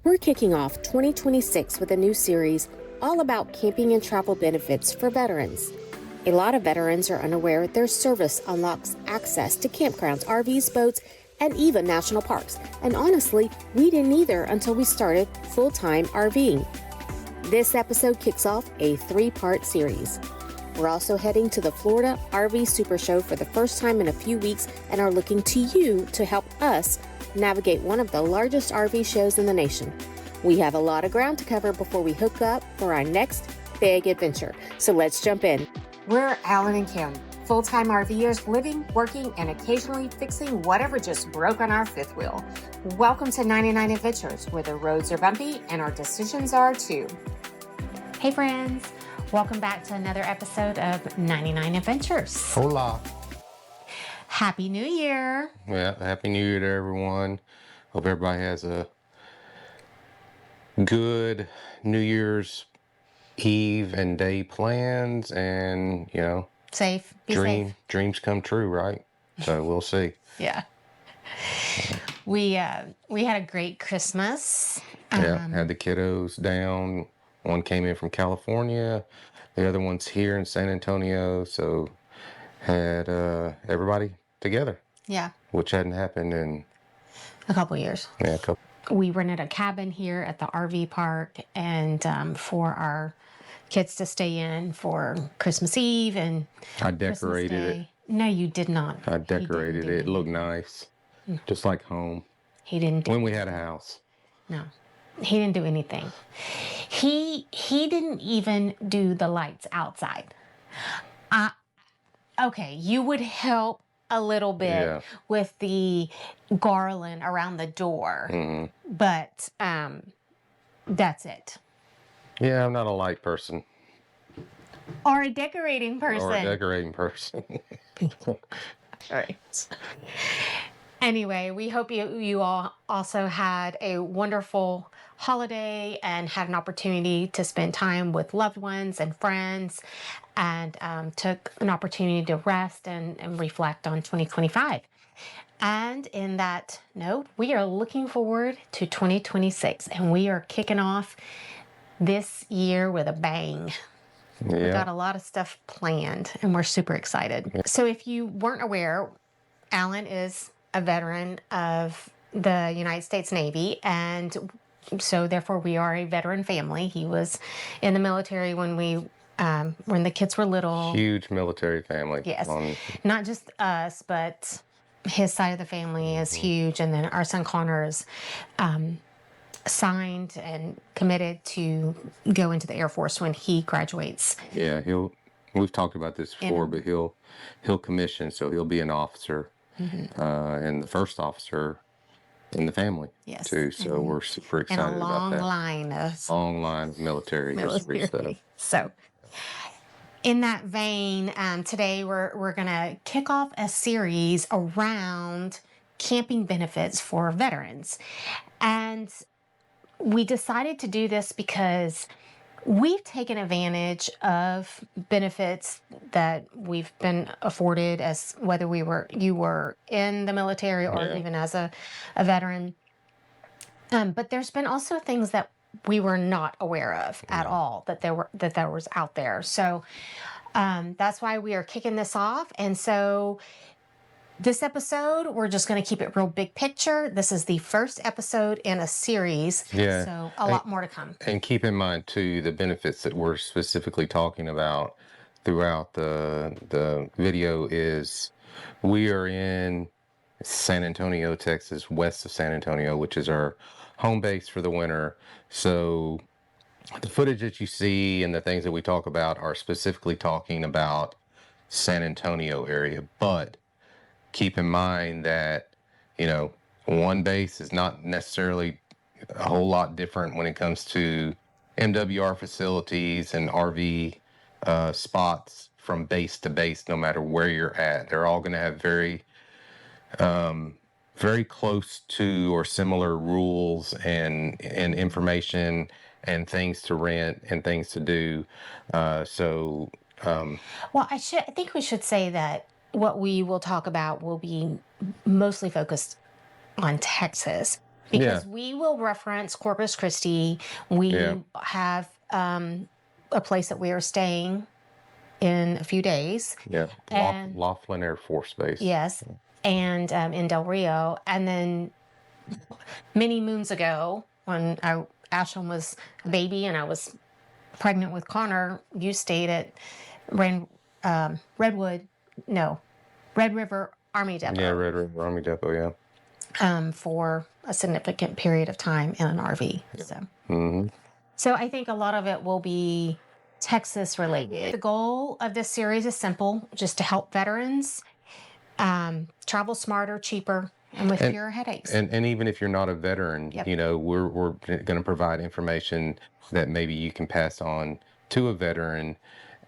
We're kicking off 2026 with a new series all about camping and travel benefits for veterans. A lot of veterans are unaware their service unlocks access to campgrounds, RVs, boats, and even national parks. And honestly, we didn't either until we started full-time RVing. This episode kicks off a 3-part series. We're also heading to the Florida RV SuperShow for the first time in a few weeks and are looking to you to help us navigate one of the largest RV shows in the nation. We have a lot of ground to cover before we hook up for our next big adventure. So let's jump in. We're Alan and Kim, full-time RVers living, working, and occasionally fixing whatever just broke on our fifth wheel. Welcome to 99 Adventures, where the roads are bumpy and our decisions are too. Hey friends, welcome back to another episode of 99 Adventures. Hola. Happy New Year. Yeah, Happy New Year to everyone. Hope everybody has a good New Year's Eve and day plans and, Safe. Be safe. Dreams come true, right? So we'll see. Yeah. We had a great Christmas. Had the kiddos down. One came in from California. The other one's here in San Antonio. So had everybody together. Yeah. Which hadn't happened in a couple years. Yeah, a couple. We rented a cabin here at the RV park and for our kids to stay in for Christmas Eve and I decorated it. No, you did not. I decorated it. It looked nice. Just like home. He didn't. When we had a house. No. He didn't do anything. He didn't even do the lights outside. Okay, you would help a little bit with the garland around the door, but that's it. Yeah, I'm not a light person. Or a decorating person. All right. Anyway, we hope you all also had a wonderful holiday and had an opportunity to spend time with loved ones and friends and took an opportunity to rest and reflect on 2025. And in that note, we are looking forward to 2026 and we are kicking off this year with a bang. Yeah. We got a lot of stuff planned and we're super excited. Yeah. So if you weren't aware, Alan is a veteran of the United States Navy, and so therefore we are a veteran family. He was in the military when the kids were little. Huge military family. Yes, not just us, but his side of the family is huge, and then our son Connor is signed and committed to go into the Air Force when he graduates. Yeah, we've talked about this before, but he'll commission, so he'll be an officer. And the first officer in the family, too. So we're super excited about that. And a long line of military history stuff. So, in that vein, today we're going to kick off a series around camping benefits for veterans. And we decided to do this because we've taken advantage of benefits that we've been afforded as whether you were in the military or even as a veteran. But there's been also things that we were not aware of at all that there was out there. So that's why we are kicking this off. And so this episode, we're just going to keep it real big picture. This is the first episode in a series, so a lot more to come. And keep in mind, too, the benefits that we're specifically talking about throughout the video is we are in San Antonio, Texas, west of San Antonio, which is our home base for the winter. So the footage that you see and the things that we talk about are specifically talking about San Antonio area, but keep in mind that, one base is not necessarily a whole lot different when it comes to MWR facilities and RV spots from base to base, no matter where you're at. They're all going to have very close to or similar rules and information and things to rent and things to do. Well, I think we should say that what we will talk about will be mostly focused on Texas. Yeah. because we will reference Corpus Christi. Yeah. We have a place that we are staying in a few days. Yeah. And Laughlin Air Force Base. yes, and in Del Rio. And then many moons ago, when Ashlyn was a baby and I was pregnant with Connor, you stayed at Redwood, no, Red River Army Depot. Yeah, Red River Army Depot, yeah. For a significant period of time in an RV. So I think a lot of it will be Texas related. The goal of this series is simple, just to help veterans travel smarter, cheaper, and with fewer headaches. And even if you're not a veteran, Yep. you know, we're going to provide information that maybe you can pass on to a veteran.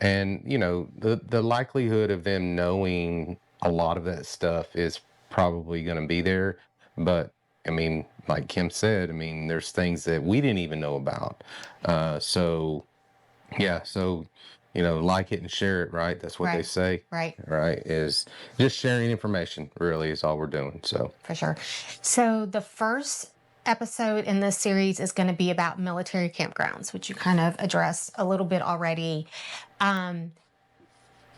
And, you know, the likelihood of them knowing a lot of that stuff is probably going to be there. But I mean, like Kim said, I mean, there's things that we didn't even know about. So, yeah, so, you know, like it and share it, right? That's what they say. Right. Right. Is just sharing information, really, is all we're doing. So, For sure. So the first episode in this series is going to be about military campgrounds, which you kind of addressed a little bit already.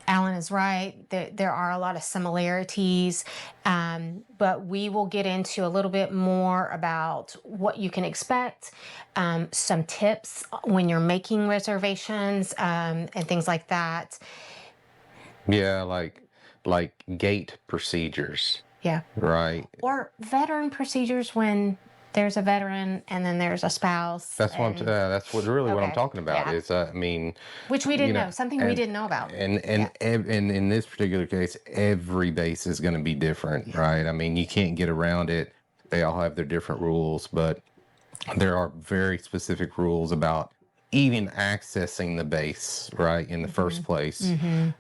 Alan is right. There are a lot of similarities, but we will get into a little bit more about what you can expect, some tips when you're making reservations, and things like that. yeah, like gate procedures, Yeah. right? Or veteran procedures when there's a veteran and then there's a spouse. That's what that's what really what I'm Okay, talking about yeah. is, I mean, Which we didn't you know, something we didn't know about. And in this particular case, every base is going to be different, right? I mean, you can't get around it. They all have their different rules, but there are very specific rules about even accessing the base, right, in the first place.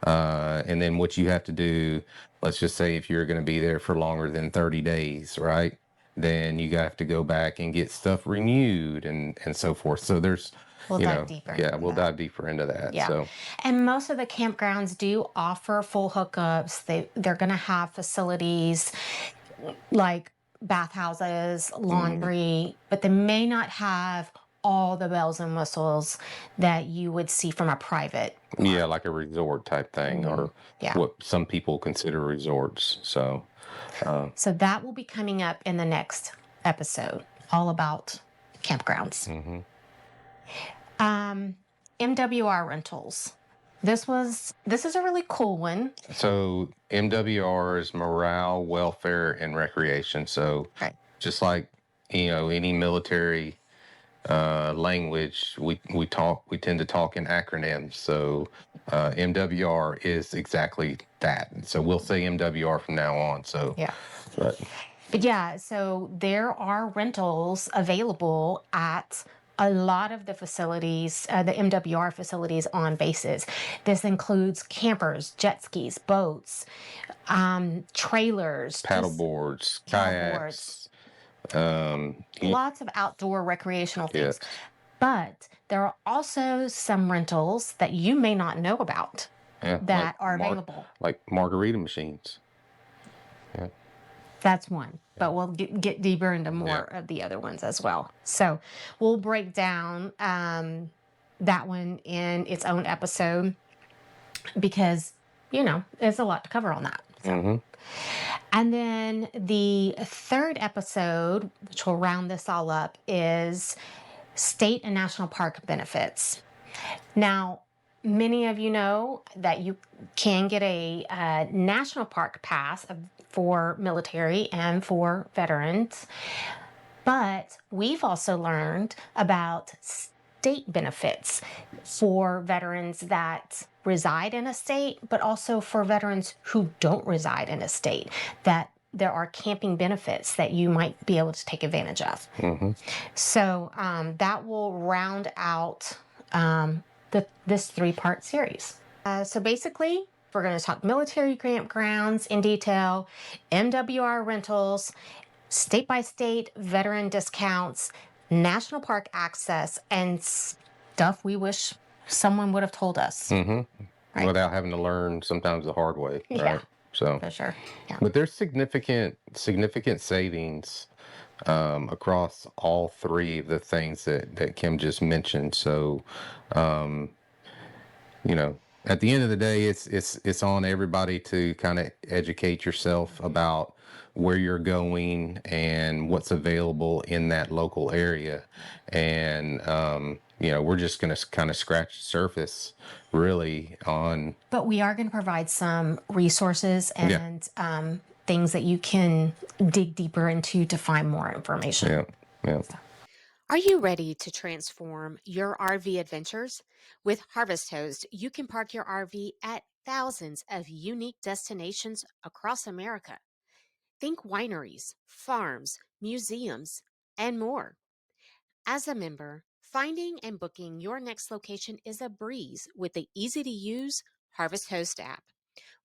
And then what you have to do, let's just say if you're going to be there for longer than 30 days, right, then you have to go back and get stuff renewed and so forth. So there's, We'll you dive know, deeper yeah, into we'll that. dive deeper into that. Yeah. So, And most of the campgrounds do offer full hookups. They're going to have facilities like bathhouses, laundry, but they may not have all the bells and whistles that you would see from a private. yeah, like a resort type thing, or Yeah. what some people consider resorts. So, So that will be coming up in the next episode, all about campgrounds. MWR rentals. This is a really cool one. so MWR is morale, welfare, and recreation. So, Right. just like, you know, any military language, we tend to talk in acronyms. So, MWR is exactly that. So we'll say MWR from now on. So, Yeah. but Yeah, so there are rentals available at a lot of the facilities, the MWR facilities on bases. This includes campers, jet skis, boats, trailers, paddle boards, kayaks, lots of outdoor recreational things. yes. But there are also some rentals that you may not know about Yeah, that are available. like margarita machines. Yeah. That's one, but we'll get deeper into more of the other ones as well. So we'll break down that one in its own episode because, you know, there's a lot to cover on that. So. And then the third episode, which will round this all up, is state and national park benefits. Now, many of you know that you can get a national park pass for military and for veterans, but we've also learned about state benefits for veterans that reside in a state, but also for veterans who don't reside in a state, that there are camping benefits that you might be able to take advantage of. So that will round out this 3-part series. So basically, we're going to talk military campgrounds in detail, MWR rentals, state-by-state veteran discounts, national park access, and stuff we wish someone would have told us. Right. Without having to learn sometimes the hard way, right? Yeah. So, For sure. Yeah. but there's significant savings across all three of the things that Kim just mentioned. So, um, at the end of the day, it's on everybody to kind of educate yourself about where you're going and what's available in that local area. And we're just going to kind of scratch the surface, really, on. But we are going to provide some resources and things that you can dig deeper into to find more information. Yeah, yeah. Are you ready to transform your RV adventures? With Harvest Host, you can park your RV at thousands of unique destinations across America. Think wineries, farms, museums, and more. As a member, finding and booking your next location is a breeze with the easy to use Harvest Host app.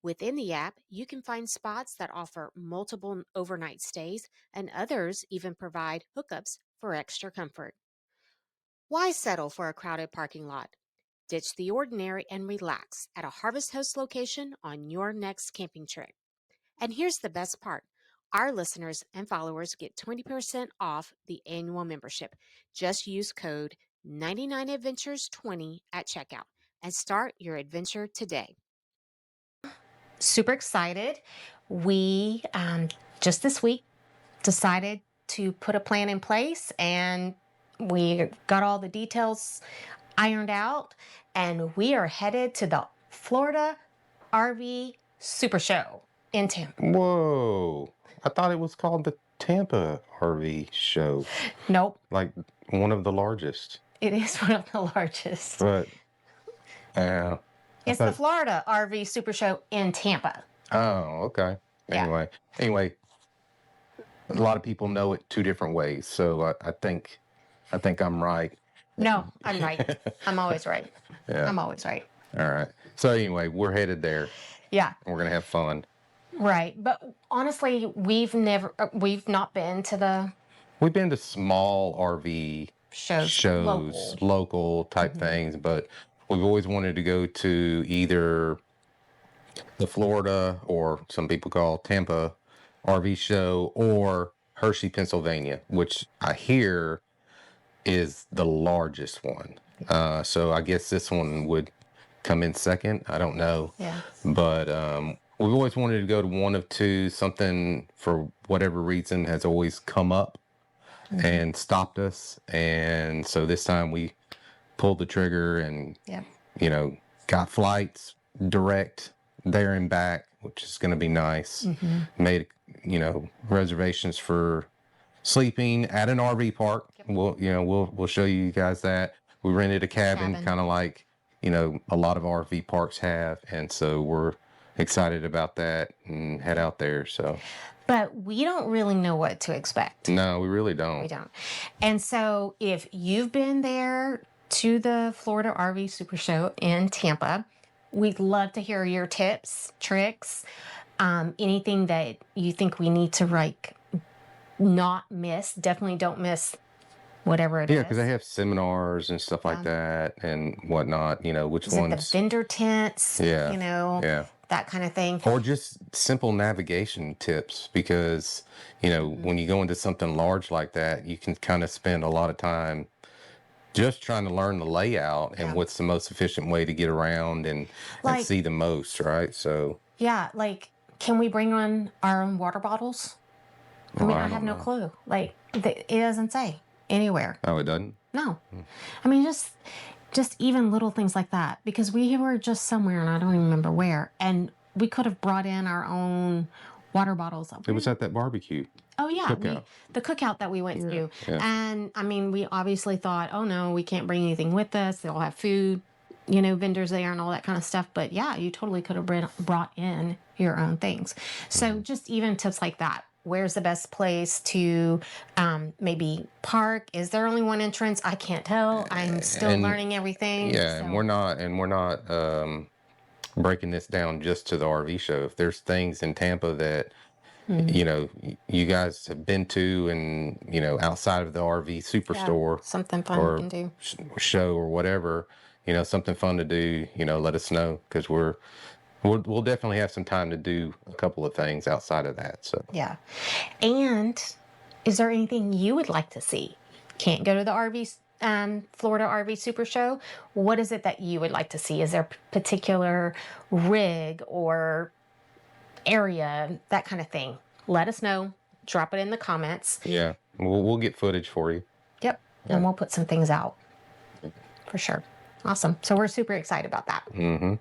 Within the app, you can find spots that offer multiple overnight stays, and others even provide hookups for extra comfort. Why settle for a crowded parking lot? Ditch the ordinary and relax at a Harvest Host location on your next camping trip. And here's the best part. Our listeners and followers get 20% off the annual membership. Just use code 99adventures20 at checkout and start your adventure today. Super excited. We just this week decided to put a plan in place, and we got all the details ironed out, and we are headed to the Florida RV SuperShow in Tampa. Whoa! I thought it was called the Tampa RV Show. Nope. Like one of the largest. It is one of the largest. But it's the Florida RV SuperShow in Tampa. Oh, okay. Anyway, a lot of people know it two different ways, so I think I'm right. No, I'm right. I'm always right. Yeah. I'm always right. All right. So anyway, we're headed there. Yeah. And we're gonna have fun. Right, but honestly, we've not been to the. We've been to small RV shows, local type things, but we've always wanted to go to either the Florida, or some people call Tampa RV show, or Hershey, Pennsylvania, which I hear is the largest one. So I guess this one would come in second. I don't know. Yeah. But we've always wanted to go to one of two. Something, for whatever reason, has always come up and stopped us. And so this time we pulled the trigger and, got flights direct there and back, which is going to be nice. Made, reservations for sleeping at an RV park. We'll show you guys that. We rented a cabin. Kind of like, a lot of RV parks have. And so we're excited about that and head out there. So. But we don't really know what to expect. No, we really don't. We don't. And so if you've been there to the Florida RV SuperShow in Tampa, we'd love to hear your tips, tricks, anything that you think we need to not miss. Definitely don't miss whatever it is. Yeah, because they have seminars and stuff like that and whatnot, which ones. The vendor tents, that kind of thing. Or just simple navigation tips, because, when you go into something large like that, you can kind of spend a lot of time just trying to learn the layout and what's the most efficient way to get around and see the most, right? So. Yeah, can we bring on our own water bottles? I mean, I have no clue. It doesn't say anywhere. Oh, it doesn't? No. I mean, just even little things like that, because we were just somewhere and I don't even remember where, and we could have brought in our own water bottles. It was at that barbecue. Oh yeah, the cookout that we went to. Yeah. And I mean, we obviously thought, oh no, we can't bring anything with us. They'll have food, vendors there and all that kind of stuff. But yeah, you totally could have brought in your own things. So just even tips like that. Where's the best place to maybe park? Is there only one entrance? I can't tell. I'm still learning everything. Yeah, so. and we're not breaking this down just to the RV show. If there's things in Tampa that you guys have been to, and outside of the RV Superstore, something fun or you can do, show or whatever, something fun to do, let us know, because we'll definitely have some time to do a couple of things outside of that. So yeah, and Is there anything you would like to see? Can't go to the Florida RV Super Show. What is it that you would like to see? Is there a particular rig or area, that kind of thing? Let us know. Drop it in the comments. Yeah, we'll get footage for you. Yep. Yeah. And we'll put some things out for sure. Awesome. So we're super excited about that. Mm-hmm.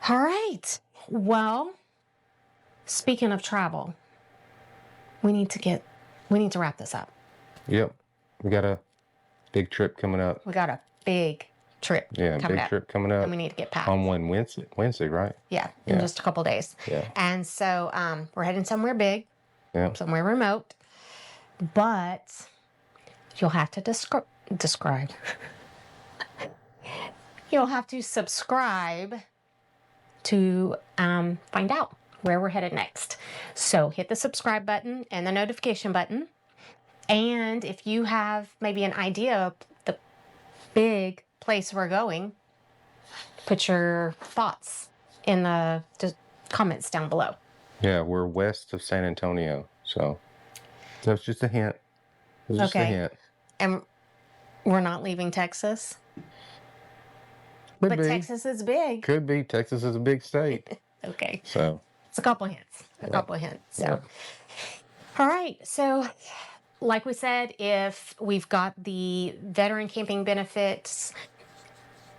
All right. Well, speaking of travel, we need to wrap this up. Yep. We got a big trip coming up. We got a big trip trip coming up. And we need to get packed. On Wednesday, right? Yeah, in just a couple days. Yeah. And so we're heading somewhere big, somewhere remote, but you'll have to describe. You'll have to subscribe to find out where we're headed next. So hit the subscribe button and the notification button. And if you have maybe an idea of the big place we're going, put your thoughts in the comments down below. Yeah, we're west of San Antonio. So that's just a hint. Just a hint. And we're not leaving Texas. Could but be. Texas is big. Could be. Texas is a big state. Okay. So it's a couple hints. So, all right. So, like we said, if we've got the veteran camping benefits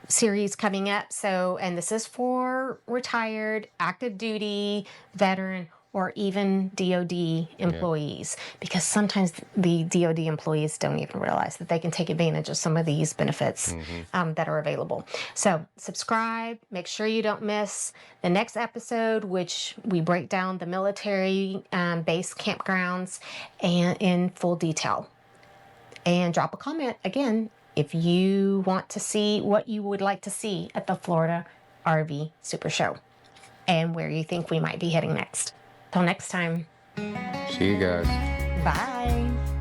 series coming up. So, and this is for retired, active duty, veteran, or even DOD employees, because sometimes the DOD employees don't even realize that they can take advantage of some of these benefits that are available. So subscribe, make sure you don't miss the next episode, which we break down the military base campgrounds and in full detail. And drop a comment again if you want to see what you would like to see at the Florida RV Super Show and where you think we might be heading next. Till next time. See you guys. Bye.